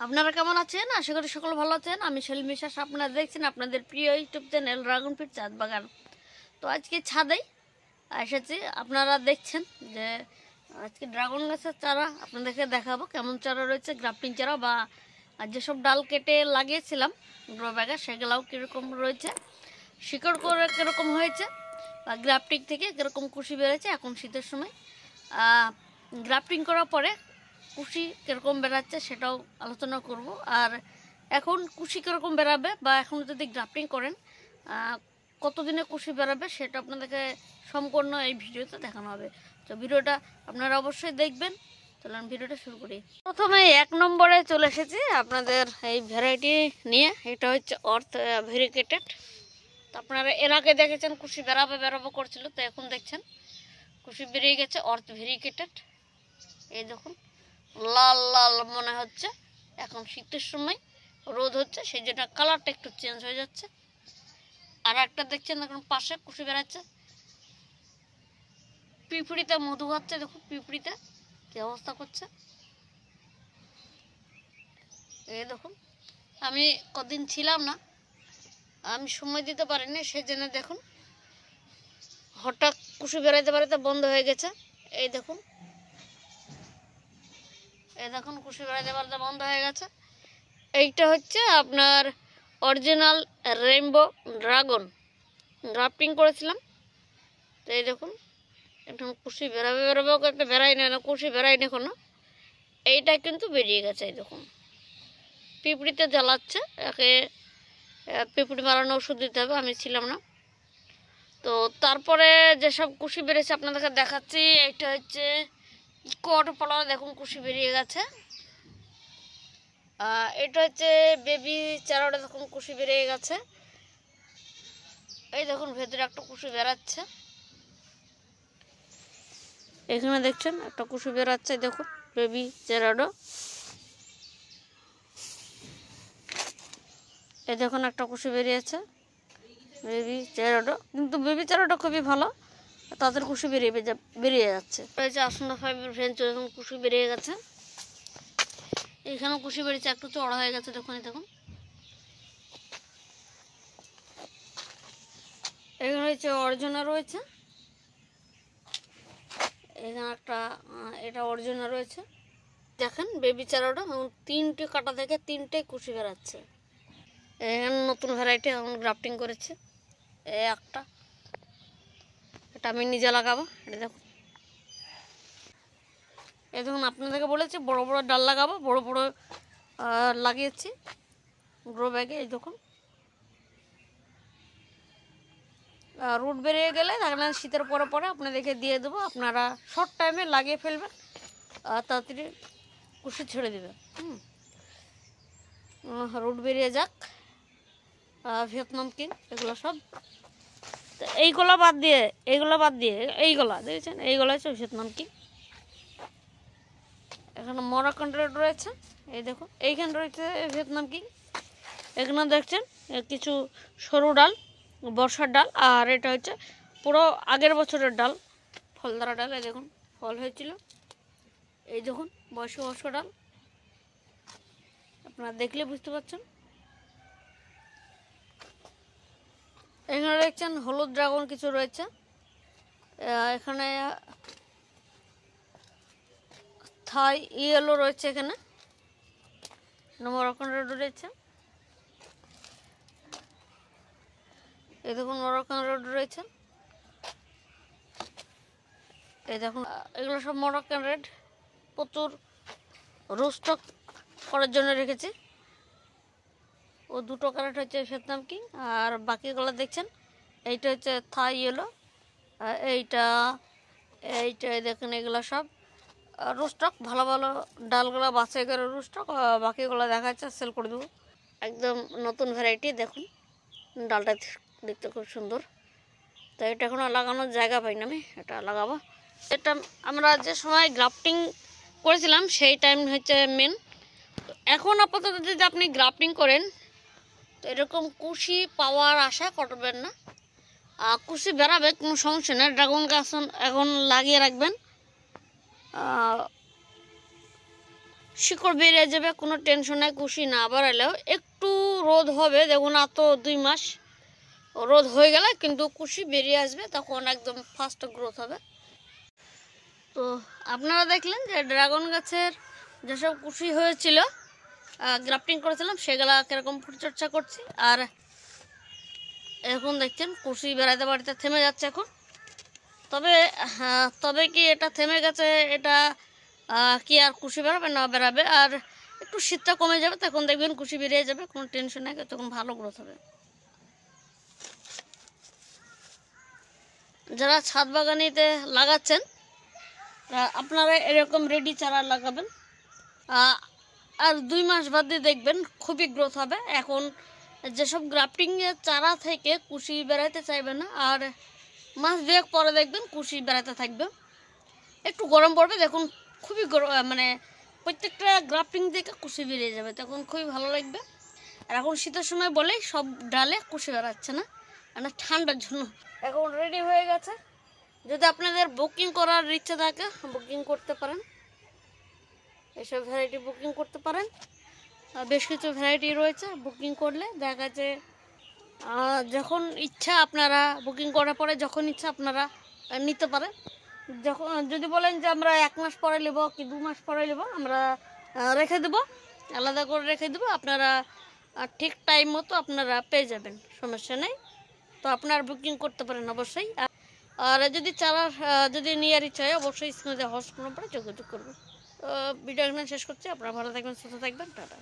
আপনারা কেমন আছেন? আশা করি সকলে ভালো আছেন। আমি সেলিম বিশ্বাস, আপনারা দেখছেন আপনাদের প্রিয় ইউটিউব চ্যানেল ড্রাগন ফ্রুট চাঁদ বাগান। তো আজকে ছাদেই এসেছি। আপনারা দেখছেন যে আজকে ড্রাগন গাছের চারা আপনাদেরকে দেখাবো, কেমন চারা রয়েছে, গ্রাফটিং চারা বা যেসব ডাল কেটে লাগিয়েছিলাম গ্রো ব্যাগে সেগুলোও কীরকম রয়েছে, শিকড় করে কীরকম হয়েছে, বা গ্রাফটিং থেকে কীরকম কুশি বেড়েছে এখন শীতের সময়, গ্রাফটিং করার পরে কুশি কীরকম বেরাচ্ছে সেটাও আলোচনা করব। আর এখন কুশি কীরকম বেরাবে বা এখন যদি গ্রাফটিং করেন কতদিনে কুশি বেরাবে সেটা আপনাদেরকে সম্পূর্ণ এই ভিডিওতে দেখানো হবে। তো ভিডিওটা আপনারা অবশ্যই দেখবেন। চলুন ভিডিওটা শুরু করি। প্রথমে 1 নম্বরে চলে এসেছি আপনাদের এই ভ্যারাইটি নিয়ে। এটা হচ্ছে অর্থ ভেরিকেটেড। তো আপনারা এর আগে দেখেছেন কুশি বেরাবো করছিল, তো এখন দেখছেন কুশি বেরিয়ে গেছে অর্থ ভেরিকেটেড। এই দেখুন লাল লাল মনে হচ্ছে, এখন শীতের সময় রোদ হচ্ছে সেই জন্য কালারটা একটু চেঞ্জ হয়ে যাচ্ছে। আর একটা দেখছেন এখন পাশে কুশি বেড়াচ্ছে, পিঁপড়িতে মধু খাচ্ছে। দেখুন পিঁপড়িতে কি অবস্থা করছে। এই দেখুন আমি কদিন ছিলাম না, আমি সময় দিতে পারিনি, সেই জন্য দেখুন হঠাৎ কুশি বেড়াইতে বেড়াইতে বন্ধ হয়ে গেছে। এই দেখুন কুশি বেড়াইতে বেড়াইতে বন্ধ হয়ে গেছে। এইটা হচ্ছে আপনার অরিজিনাল রেইনবো ড্রাগন, গ্রাফটিং করেছিলাম। তো এই দেখুন এখন কুশি বেরাবো করতে বেড়াইনি না, কুশি বেড়াইনি এখনো, এইটা কিন্তু বেরিয়ে গেছে। এই দেখুন পিঁপড়িতে জ্বালাচ্ছে, একে পিঁপড়ি মারানো ওষুধ দিতে হবে, আমি ছিলাম না। তো তারপরে যেসব কুশি বেরিয়েছে আপনাদেরকে দেখাচ্ছি। এইটা হচ্ছে কট পালা, দেখুন কুশি বেরিয়ে গেছে। এটা হচ্ছে বেবি চারাটা, দেখুন কুশি বেরিয়ে গেছে। এই দেখুন ভেতরে একটা কুশি বেরাচ্ছে, এখানে দেখছেন একটা কুশি বেরাচ্ছে। দেখুন বেবি চারাটা, এই দেখুন একটা কুশি বেরিয়েছে বেবি চারাটা। কিন্তু বেবি চারাটা খুবই ভালো, তাদের কুশি বেরিয়ে যাচ্ছে। আসন্ন ফাইভের ফ্রেঞ্চ এখন কুশি বেরিয়ে গেছে। এখানেও কুশি বেরিয়েছে, একটু চড়া হয়ে গেছে। দেখুন দেখুন এখানে হচ্ছে অর্জনা রয়েছে, এখানে একটা এটা অর্জনা রয়েছে। দেখেন বেবি চারাটা 3টে কাটা থেকে 3টে কুশি বেরাচ্ছে। এখানে নতুন ভ্যারাইটি এখন গ্রাফটিং করেছে। একটা এটা আমি নিজে লাগাবো। এটা দেখুন, এই দেখুন আপনাদেরকে বলেছি বড় বড় ডাল লাগাবো, বড় বড় লাগিয়েছি গ্রো ব্যাগে। এই দেখুন রুট বেরিয়ে গেলে তাহলে শীতের পরে পরে আপনাদেরকে দিয়ে দেবো, আপনারা শর্ট টাইমে লাগিয়ে ফেলবেন, তাড়াতাড়ি কুশি ছেড়ে দেবেন। রুট বেরিয়ে যাক, ভিয়েতনাম কিং এগুলো সব। তো এইগুলো বাদ দিয়ে এইগুলা দেখেছেন, এইগুলো হচ্ছে ভিয়েতনাম কিং। এখানে মরক্কান রেড রয়েছে, এই দেখুন এইখানে রয়েছে ভিয়েতনাম কিং। এখানে দেখছেন কিছু সরু ডাল, বর্ষার ডাল, আর এটা হচ্ছে পুরো আগের বছরের ডাল, ফলদারা ডাল। এই দেখুন ফল হয়েছিল, এই দেখুন বয়স্ক ডাল, আপনারা দেখলে বুঝতে পারছেন। এখানে দেখছেন হলুদ ড্রাগন কিছু রয়েছে, এখানে থাই ইয়েলো রয়েছে, এখানে মরক্কান রেড রয়েছে। এই দেখুন মরক্কান রেড রয়েছে, এই দেখুন এগুলো সব মরক্কান রেড, প্রচুর রোস্টক করার জন্য রেখেছি। ও 2টো ক্যারেট হচ্ছে ভিয়েতনাম কিং, আর বাকিগুলো দেখছেন এইটা হচ্ছে থাই ইয়েলো, এইটা দেখেন এগুলো সব রোস্টক, ভালো ভালো ডালগুলো বাছাই করে রোস্টক, বাকিগুলো দেখা যাচ্ছে সেল করে দেবো। একদম নতুন ভ্যারাইটি, দেখুন ডালটা দেখতে খুব সুন্দর। তো এটা এখনও লাগানোর জায়গা পাইনি, আমি এটা লাগাবো। এটা আমরা যে সময় গ্রাফটিং করেছিলাম সেই টাইম হচ্ছে মেন। এখন আপাতত যদি আপনি গ্রাফটিং করেন তো এরকম কুশি পাওয়ার আশা করবেন না। কুশি বেরাবে, কোনো সমস্যা নেই। ড্রাগন গাছ এখন লাগিয়ে রাখবেন, শিকড় বেরিয়ে যাবে, কোনো টেনশন নাই। কুশি না বাড়ালেও একটু রোদ হবে, দেখুন আর তো 2 মাস রোদ হয়ে গেলে কিন্তু কুশি বেরিয়ে আসবে, তখন একদম ফাস্ট গ্রোথ হবে। তো আপনারা দেখলেন যে ড্রাগন গাছের যেসব কুশি হয়েছিল, গ্রাফটিং করেছিলাম, সেগুলা কীরকম পরিচর্যা করছি। আর এখন দেখছেন কুশি বেড়াতে বাড়িতে থেমে যাচ্ছে এখন। তবে কি এটা থেমে গেছে, এটা কি আর কুশি বেরাবে? না বেরাবে। আর একটু শীতটা কমে যাবে, তখন দেখবেন কুশি বেরিয়ে যাবে, কোনো টেনশন নেই, তখন ভালো গ্রোথ হবে। যারা ছাদ বাগানিতে লাগাচ্ছেন আপনারা এরকম রেডি চারা লাগাবেন, আর 2 মাস বাদ দিয়ে দেখবেন খুবই গ্রোথ হবে। এখন যেসব গ্রাফটিংয়ের চারা থেকে কুশি বেড়াতে চাইবে না, আর মাস 2 পরে দেখবেন কুশি বেড়াতে থাকবে। একটু গরম পড়বে, দেখুন খুবই মানে প্রত্যেকটা গ্রাফটিং থেকে কুশি বেরিয়ে যাবে, তখন খুবই ভালো লাগবে। আর এখন শীতের সময় বলেই সব ডালে কুশি বেড়াচ্ছে না, মানে ঠান্ডার জন্য। এখন রেডি হয়ে গেছে। যদি আপনাদের বুকিং করার ইচ্ছা থাকে বুকিং করতে পারেন, এসব ভ্যারাইটি বুকিং করতে পারেন। বেশ কিছু ভ্যারাইটি রয়েছে, বুকিং করলে দেখা যাচ্ছে যখন ইচ্ছা আপনারা বুকিং করার পরে যখন ইচ্ছা আপনারা নিতে পারেন। যখন যদি বলেন যে আমরা 1 মাস পরে নেব কি 2 মাস পরে নেব, আমরা রেখে দেবো, আলাদা করে রেখে দেবো, আপনারা ঠিক টাইম মতো আপনারা পেয়ে যাবেন, সমস্যা নেই। তো আপনারা বুকিং করতে পারেন অবশ্যই। আর যদি চারা যদি নেওয়ার ইচ্ছা হয় অবশ্যই স্ক্রিনে দেওয়া হোয়াটসঅ্যাপ নম্বরে যোগাযোগ করবেন। ভিডিও এখানে শেষ করছি। আপনারা ভালো থাকবেন, সুস্থ থাকবেন, টাটা।